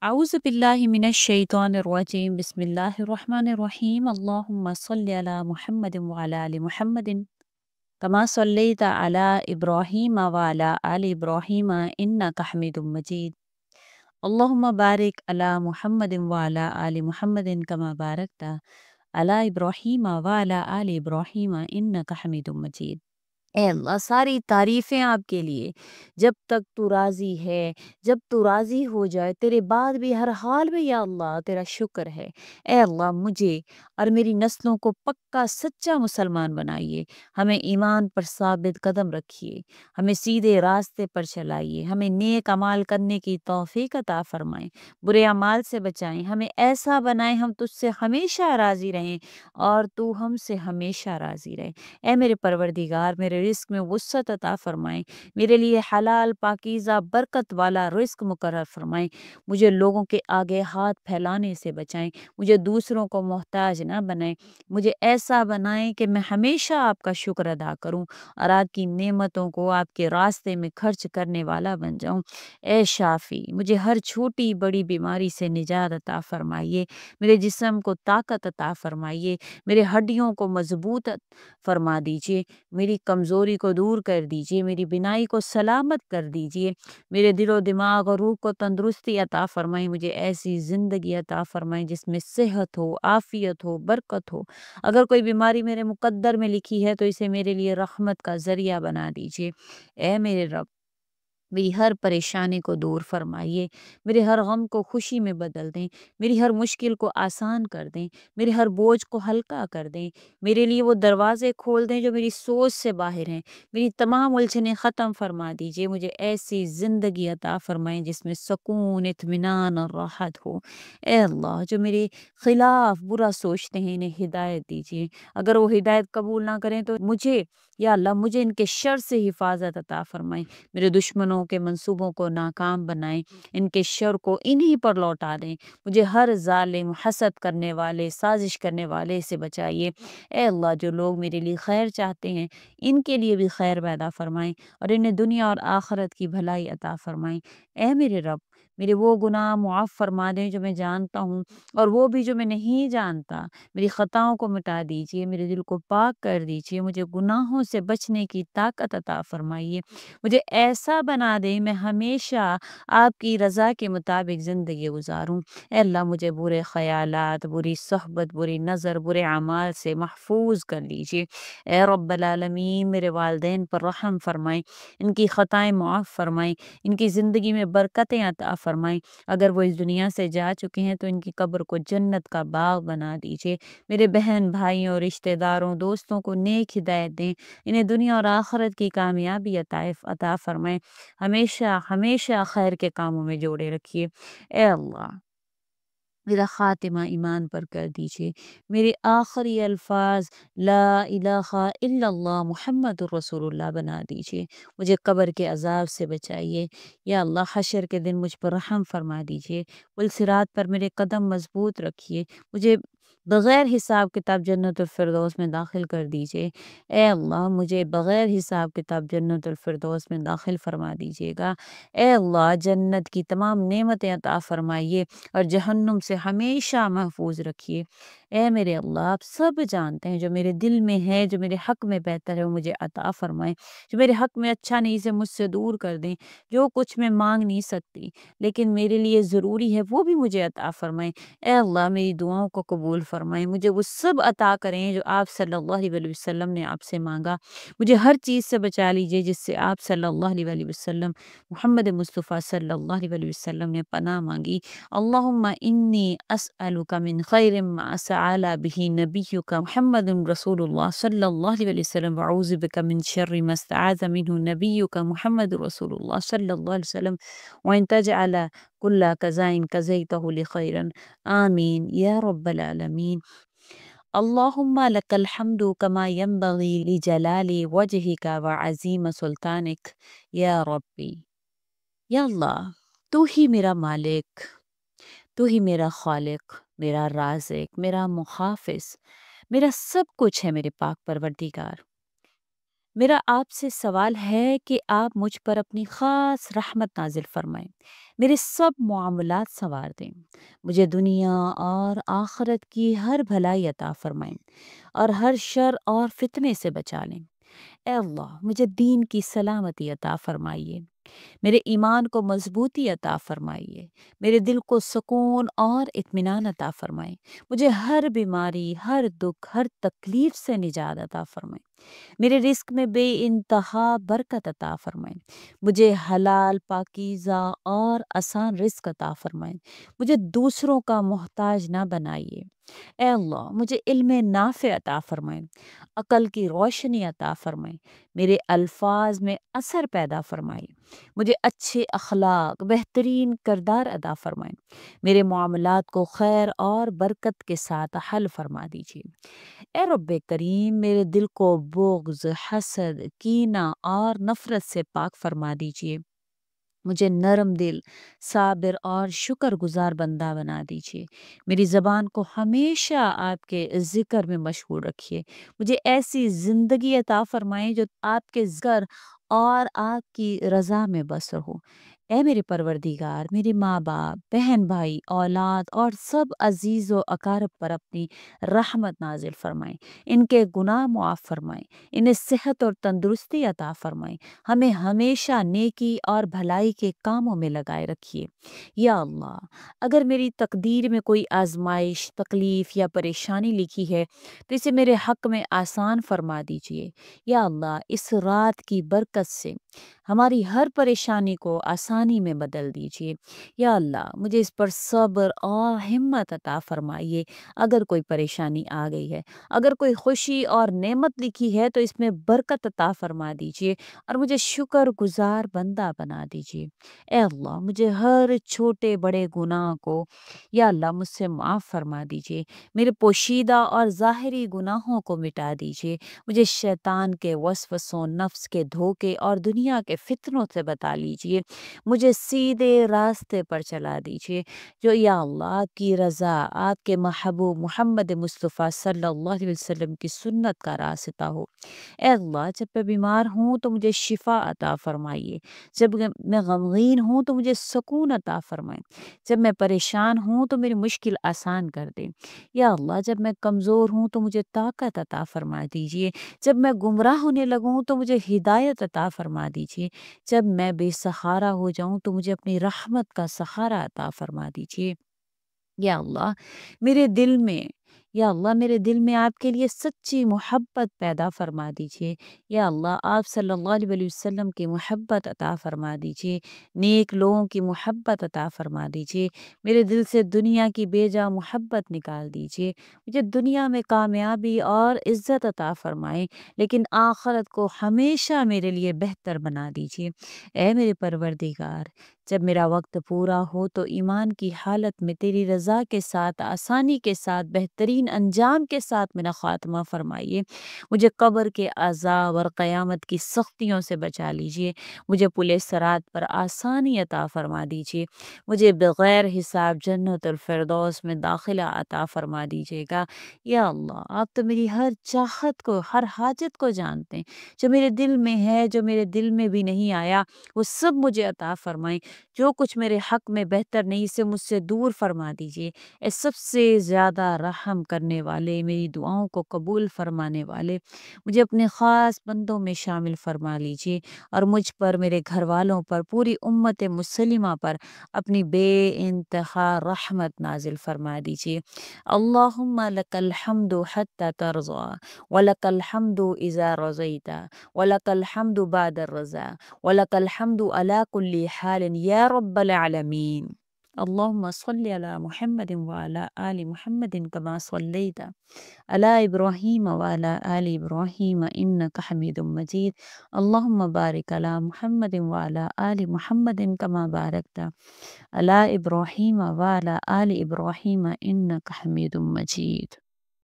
أعوذ بالله من الشيطان الرجيم بسم الله الرحمن الرحيم اللهم صل على محمد وعلى آل محمد كما صليت على إبراهيم وعلى آل إبراهيم إنك حميد مجيد اللهم بارك على محمد وعلى آل محمد كما باركت على إبراهيم وعلى آل إبراهيم إنك حميد مجيد اے اللہ ساری تعریفیں آپ کے لیے، جب تک تو راضی ہے، جب تو راضی ہو جائے تیرے بعد بھی ہر حال میں یا اللہ تیرا شکر ہے۔ اے اللہ مجھے اور میری نسلوں کو پکا سچا مسلمان بنائیے، ہمیں ایمان پر ثابت قدم رکھیے، ہمیں سیدھے راستے پر چلائیے، ہمیں نیک اعمال کرنے کی توفیق عطا فرمائیں، برے اعمال سے بچائیں، ہمیں ایسا بنائیں ہم تجھ سے ہمیشہ راضی رہیں اور تو ہم سے ہمیشہ راضی رہے۔ اے میرے پروردگار میرے رزق میں وسعت عطا فرمائیں، میرے لیے حلال پاکیزہ برکت والا رزق مقرر فرمائیں، مجھے لوگوں کے آگے ہاتھ پھیلانے سے بچائیں، مجھے دوسروں کو محتاج نہ بنائیں، مجھے ایسا بنائیں کہ میں ہمیشہ آپ کا شکر ادا کروں اور آپ کی نعمتوں کو آپ کے راستے میں خرچ کرنے والا بن جاؤں۔ اے شافی مجھے ہر چھوٹی بڑی بیماری سے نجات عطا فرمائیے، میرے جسم کو طاقت عطا فرمائیے، میرے ہڈیوں کو مضبوط فرما دیجیے، میری کمزوری کو دور کر دیجیے، میری بینائی کو سلامت کر دیجیے، میرے دل و دماغ اور روح کو تندرستی عطا فرمائیں، مجھے ایسی زندگی عطا فرمائیں جس میں صحت ہو، عافیت ہو، برکت ہو۔ اگر کوئی بیماری میرے مقدر میں لکھی ہے تو اسے میرے لیے رحمت کا ذریعہ بنا دیجیے۔ اے میرے رب میری ہر پریشانی کو دور فرمائیے، میرے ہر غم کو خوشی میں بدل دیں، میری ہر مشکل کو آسان کر دیں، میرے ہر بوجھ کو ہلکا کر دیں، میرے لیے وہ دروازے کھول دیں جو میری سوچ سے باہر ہیں، میری تمام الجھنیں ختم فرما دیجیے، مجھے ایسی زندگی عطا فرمائیں جس میں سکون، اطمینان اور راحت ہو۔ اے اللہ جو میرے خلاف برا سوچتے ہیں انہیں ہدایت دیجیے، اگر وہ ہدایت قبول نہ کریں تو مجھے یا اللہ مجھے ان کے شر سے حفاظت عطا فرمائیں، میرے دشمنوں کے منصوبوں کو ناکام بنائیں، ان کے شر کو انہی پر لوٹا دیں، مجھے ہر ظالم، حسد کرنے والے، سازش کرنے والے سے بچائیے۔ اے اللہ جو لوگ میرے لیے خیر چاہتے ہیں ان کے لیے بھی خیر پیدا فرمائیں اور انہیں دنیا اور آخرت کی بھلائی عطا فرمائیں۔ اے میرے رب میرے وہ گناہ معاف فرما دیں جو میں جانتا ہوں اور وہ بھی جو میں نہیں جانتا، میری خطاؤں کو مٹا دیجیے، میرے دل کو پاک کر دیجیے، مجھے گناہوں سے بچنے کی طاقت عطا فرمائیے، مجھے ایسا بنا دیں میں ہمیشہ آپ کی رضا کے مطابق زندگی گزاروں۔ اے اللہ مجھے برے خیالات، بری صحبت، بری نظر، برے اعمال سے محفوظ کر لیجیے۔ اے رب العالمین میرے والدین پر رحم فرمائیں، ان کی خطائیں معاف فرمائیں، ان کی زندگی میں برکتیں عطا فرمائیں، اگر وہ اس دنیا سے جا چکے ہیں تو ان کی قبر کو جنت کا باغ بنا دیجیے۔ میرے بہن بھائیوں، رشتہ داروں، دوستوں کو نیک ہدایت دیں، انہیں دنیا اور آخرت کی کامیابی عطا فرمائیں، ہمیشہ ہمیشہ خیر کے کاموں میں جوڑے رکھیے۔ اے اللہ میرا خاتمہ ایمان پر کر دیجیے، میرے آخری الفاظ لا الہ الا اللہ محمد الرسول اللہ بنا دیجیے، مجھے قبر کے عذاب سے بچائیے، یا اللہ حشر کے دن مجھ پر رحم فرما دیجیے، پل صراط پر میرے قدم مضبوط رکھیے، مجھے بغیر حساب کتاب جنت الفردوس میں داخل کر دیجیے۔ اے اللہ مجھے بغیر حساب کتاب جنت الفردوس میں داخل فرما دیجیے گا۔ اے اللہ جنت کی تمام نعمتیں عطا فرمائیے اور جہنم سے ہمیشہ محفوظ رکھیے۔ اے میرے اللہ آپ سب جانتے ہیں جو میرے دل میں ہے، جو میرے حق میں بہتر ہے وہ مجھے عطا فرمائیں، جو میرے حق میں اچھا نہیں اسے مجھ سے دور کر دیں، جو کچھ میں مانگ نہیں سکتی لیکن میرے لیے ضروری ہے وہ بھی مجھے عطا فرمائیں۔ اے اللہ میری دعاؤں کو قبول فرمائیں، مجھے وہ سب عطا کریں جو آپ صلی اللہ علیہ وسلم نے آپ سے مانگا، مجھے ہر چیز سے بچا لیجیے جس سے آپ صلی اللہ علیہ وسلم محمد مصطفیٰ صلی اللہ علیہ وسلم نے پناہ مانگی۔ اللہم انی اسألک من خیر ما سأل به نبیک محمد رسول اللہ صلی اللہ علیہ وسلم وعوذ بک من شر ما استعاذ منہ نبیک محمد رسول اللہ صلی اللہ علیہ وسلم وان تجعل کل قضاء قضیتہ لخیر آمین یا رب العالمین۔ اللہم لک الحمد کما ینبغی لجلال وجہک وعظیم سلطانک یا ربی۔ یا اللہ تو ہی میرا مالک، تو ہی میرا خالق، میرا رازق، میرا محافظ، میرا سب کچھ ہے میرے پاک پروردگار۔ میرا آپ سے سوال ہے کہ آپ مجھ پر اپنی خاص رحمت نازل فرمائیں، میرے سب معاملات سنوار دیں، مجھے دنیا اور آخرت کی ہر بھلائی عطا فرمائیں اور ہر شر اور فتنے سے بچا لیں۔ اے اللہ مجھے دین کی سلامتی عطا فرمائیے، میرے ایمان کو مضبوطی عطا فرمائیے، میرے دل کو سکون اور اطمینان عطا فرمائیں، مجھے ہر بیماری، ہر دکھ، ہر تکلیف سے نجات عطا فرمائیں، میرے رزق میں بے انتہا برکت عطا فرمائیں، مجھے حلال، پاکیزہ اور آسان رزق عطا فرمائیں، مجھے دوسروں کا محتاج نہ بنائیے۔ اے اللہ مجھے علم نافع عطا فرمائیں، عقل کی روشنی عطا فرمائیں، میرے الفاظ میں اثر پیدا فرمائیں، مجھے اچھے اخلاق، بہترین کردار ادا فرمائیں، میرے معاملات کو خیر اور برکت کے ساتھ حل فرما دیجیے۔ اے رب کریم میرے دل کو بغض، حسد، کینہ اور نفرت سے پاک فرما دیجیے، مجھے نرم دل، صابر اور شکر گزار بندہ بنا دیجیے، میری زبان کو ہمیشہ آپ کے ذکر میں مشغول رکھیے، مجھے ایسی زندگی عطا فرمائیں جو آپ کے ذکر اور آپ کی رضا میں بسر ہو۔ اے میرے پروردگار میری ماں باپ، بہن بھائی، اولاد اور سب عزیز و اقارب پر اپنی رحمت نازل فرمائیں، ان کے گناہ معاف فرمائیں، انہیں صحت اور تندرستی عطا فرمائیں، ہمیں ہمیشہ نیکی اور بھلائی کے کاموں میں لگائے رکھیے۔ یا اللہ اگر میری تقدیر میں کوئی آزمائش، تکلیف یا پریشانی لکھی ہے تو اسے میرے حق میں آسان فرما دیجیے۔ یا اللہ اس رات کی برکت سے ہماری ہر پریشانی کو آسانی میں بدل دیجیے۔ یا اللہ مجھے اس پر صبر اور ہمت عطا فرمائیے۔ اگر کوئی پریشانی آ گئی ہے، اگر کوئی خوشی اور نعمت لکھی ہے تو اس میں برکت عطا فرما دیجیے اور مجھے شکر گزار بندہ بنا دیجیے۔ اے اللہ مجھے ہر چھوٹے بڑے گناہ کو یا اللہ مجھ سے معاف فرما دیجیے، میرے پوشیدہ اور ظاہری گناہوں کو مٹا دیجیے، مجھے شیطان کے وسوسوں، نفس کے دھوکے اور دنیا کے فتنوں سے بتا لیجیے، مجھے سیدھے راستے پر چلا دیجیے جو یا اللہ آپ کی رضا، آپ کے محبوب محمد مصطفیٰ صلی اللہ علیہ وسلم کی سنت کا راستہ ہو۔ اے اللہ جب میں بیمار ہوں تو مجھے شفا عطا فرمائیے، جب میں غمگین ہوں تو مجھے سکون عطا فرمائیں، جب میں پریشان ہوں تو میری مشکل آسان کر دیں۔ یا اللہ جب میں کمزور ہوں تو مجھے طاقت عطا فرما دیجیے، جب میں گمراہ ہونے لگوں تو مجھے ہدایت عطا فرما دیجیے، جب میں بے سہارا ہو جاؤں تو مجھے اپنی رحمت کا سہارا عطا فرما دیجیے۔ یا اللہ میرے دل میں یا اللہ میرے دل میں آپ کے لیے سچی محبت پیدا فرما دیجیے۔ یا اللہ آپ صلی اللہ علیہ وسلم کی محبت عطا فرما دیجیے، نیک لوگوں کی محبت عطا فرما دیجیے، میرے دل سے دنیا کی بے جا محبت نکال دیجیے، مجھے دنیا میں کامیابی اور عزت عطا فرمائیں لیکن آخرت کو ہمیشہ میرے لیے بہتر بنا دیجیے۔ اے میرے پروردگار جب میرا وقت پورا ہو تو ایمان کی حالت میں تیری رضا کے ساتھ، آسانی کے ساتھ، بہترین انجام کے ساتھ میرا خاتمہ فرمائیے، مجھے قبر کے عذاب اور قیامت کی سختیوں سے بچا لیجیے، مجھے پل صراط پر آسانی عطا فرما دیجیے، مجھے بغیر حساب جنت الفردوس میں داخلہ عطا فرما دیجیے گا۔ یا اللہ آپ تو میری ہر چاہت کو، ہر حاجت کو جانتے ہیں، جو میرے دل میں ہے، جو میرے دل میں بھی نہیں آیا وہ سب مجھے عطا فرمائیں، جو کچھ میرے حق میں بہتر نہیں اسے مجھ سے دور فرما دیجیے۔ اے سب سے زیادہ رحم کرنے والے، میری دعاؤں کو قبول فرمانے والے، مجھے اپنے خاص بندوں میں شامل فرما لیجیے اور مجھ پر، میرے گھر والوں پر، پوری امت مسلمہ پر اپنی بے انتہا رحمت نازل فرما دیجیے۔ اللہم لک الحمد حتی ترضا ولک الحمد اذا رضیت ولک الحمد بعد الرضا ولک الحمد علی کل حال یا رب العالمین۔ اللہم صلی علی محمد وعلی آل محمد کما صلیت علی ابراہیم وعلی آل ابراہیم انک حمید مجید۔ اللہم بارک علی محمد وعلی آل محمد کما بارکت علی ابراہیم وعلی آل ابراہیم انک حمید مجید۔